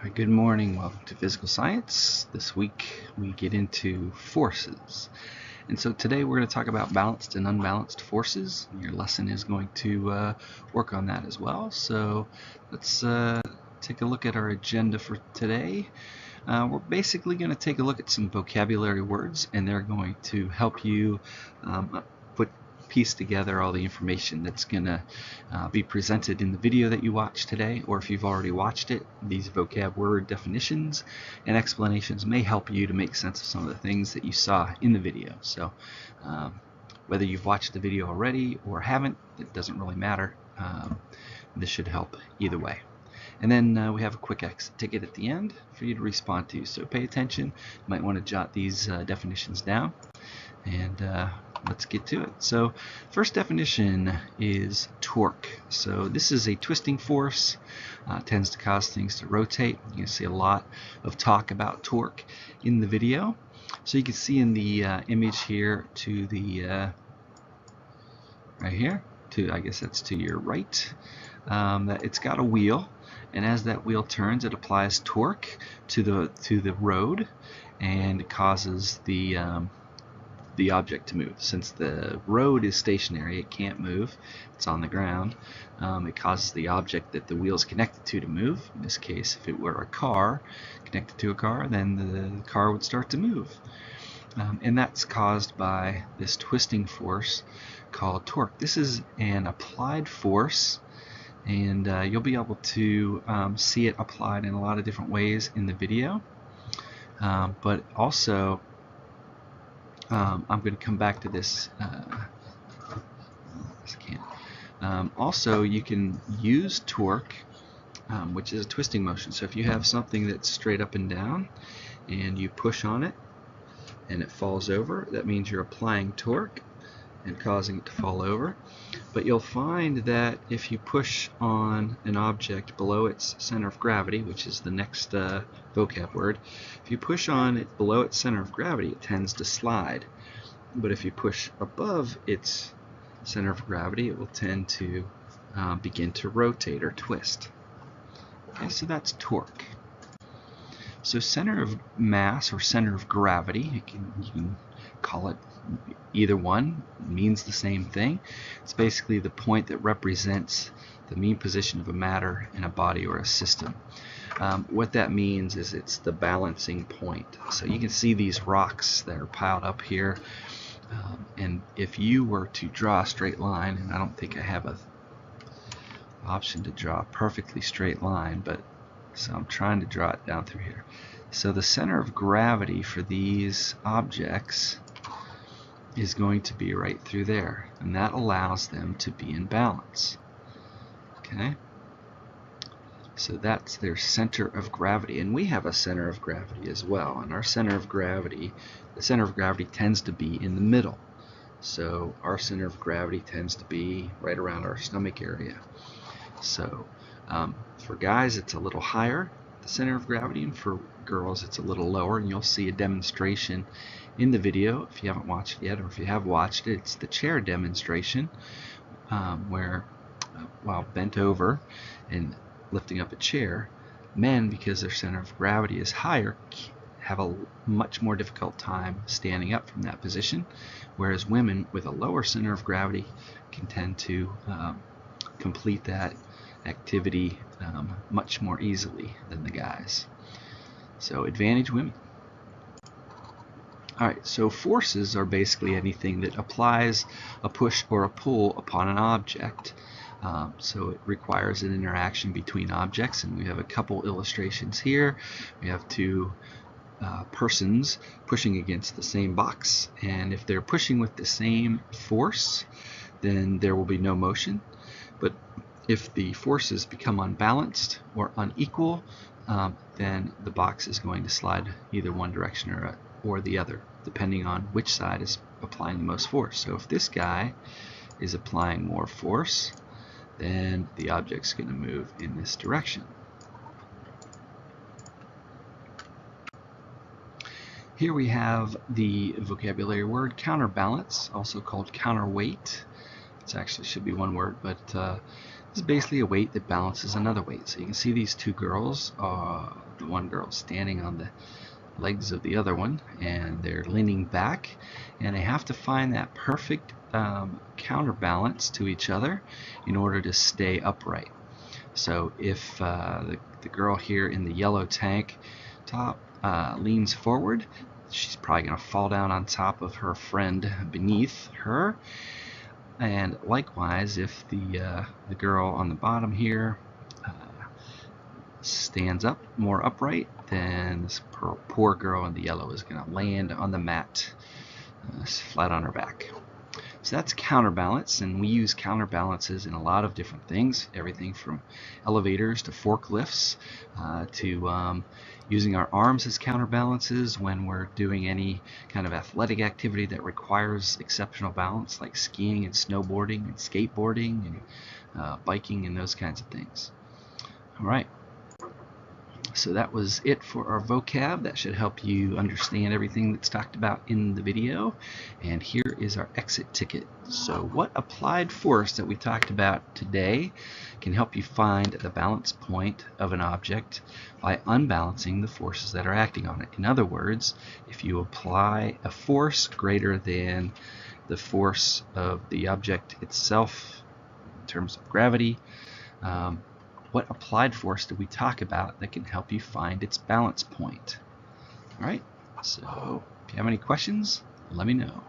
Hi, good morning. Welcome to Physical Science. This week we get into forces. And so today we're going to talk about balanced and unbalanced forces. Your lesson is going to work on that as well. So let's take a look at our agenda for today. We're basically going to take a look at some vocabulary words, and they're going to help you piece together all the information that's going to be presented in the video that you watch today, or if you've already watched it, these vocab word definitions and explanations may help you to make sense of some of the things that you saw in the video. So whether you've watched the video already or haven't, it doesn't really matter. This should help either way. And then we have a quick exit ticket at the end for you to respond to. So pay attention. You might want to jot these definitions down. And let's get to it. So first definition is torque. So this is a twisting force. Tends to cause things to rotate. You can see a lot of talk about torque in the video. So you can see in the image here to the right here, to I guess that's to your right, that it's got a wheel, and as that wheel turns, it applies torque to the road, and it causes the object to move. Since the road is stationary, it can't move, it's on the ground. It causes the object that the wheel is connected to move. In this case, if it were a car connected to a car, then the car would start to move. And that's caused by this twisting force called torque. This is an applied force, and you'll be able to see it applied in a lot of different ways in the video. But also I'm going to come back to this. Also, you can use torque, which is a twisting motion. So if you have something that's straight up and down and you push on it and it falls over, that means you're applying torque and causing it to fall over. But you'll find that if you push on an object below its center of gravity, which is the next vocab word, if you push on it below its center of gravity, it tends to slide. But if you push above its center of gravity, it will tend to begin to rotate or twist. Okay, so that's torque. So center of mass or center of gravity, you can call it either one, means the same thing. It's basically the point that represents the mean position of a matter in a body or a system. What that means is it's the balancing point. So you can see these rocks that are piled up here, and if you were to draw a straight line, and I don't think I have an option to draw a perfectly straight line, but so I'm trying to draw it down through here. So the center of gravity for these objects is going to be right through there, and that allows them to be in balance. Okay, so that's their center of gravity, and we have a center of gravity as well, and our center of gravity, the center of gravity tends to be in the middle. So our center of gravity tends to be right around our stomach area. So for guys it's a little higher, the center of gravity, and for girls it's a little lower, and you'll see a demonstration in the video if you haven't watched it yet, or if you have watched it, it's the chair demonstration where while bent over and lifting up a chair, men, because their center of gravity is higher, have a much more difficult time standing up from that position, whereas women with a lower center of gravity can tend to complete that activity much more easily than the guys. So advantage women. Alright, so forces are basically anything that applies a push or a pull upon an object. So it requires an interaction between objects, and we have a couple illustrations here. We have two persons pushing against the same box, and if they're pushing with the same force, then there will be no motion. But if the forces become unbalanced or unequal, then the box is going to slide either one direction or the other, depending on which side is applying the most force. So if this guy is applying more force, then the object's going to move in this direction. Here we have the vocabulary word counterbalance, also called counterweight. It actually should be one word, but is basically a weight that balances another weight. So you can see these two girls, the one girl standing on the legs of the other one, and they're leaning back, and they have to find that perfect counterbalance to each other in order to stay upright. So if the girl here in the yellow tank top leans forward, she's probably going to fall down on top of her friend beneath her. And likewise, if the girl on the bottom here stands up more upright, then this poor girl in the yellow is going to land on the mat flat on her back. So that's counterbalance, and we use counterbalances in a lot of different things, everything from elevators to forklifts to using our arms as counterbalances when we're doing any kind of athletic activity that requires exceptional balance, like skiing and snowboarding and skateboarding and biking and those kinds of things. All right. So that was it for our vocab. That should help you understand everything that's talked about in the video. And here is our exit ticket. So what applied force that we talked about today can help you find the balance point of an object by unbalancing the forces that are acting on it. In other words, if you apply a force greater than the force of the object itself in terms of gravity, what applied force do we talk about that can help you find its balance point? All right, so if you have any questions, let me know.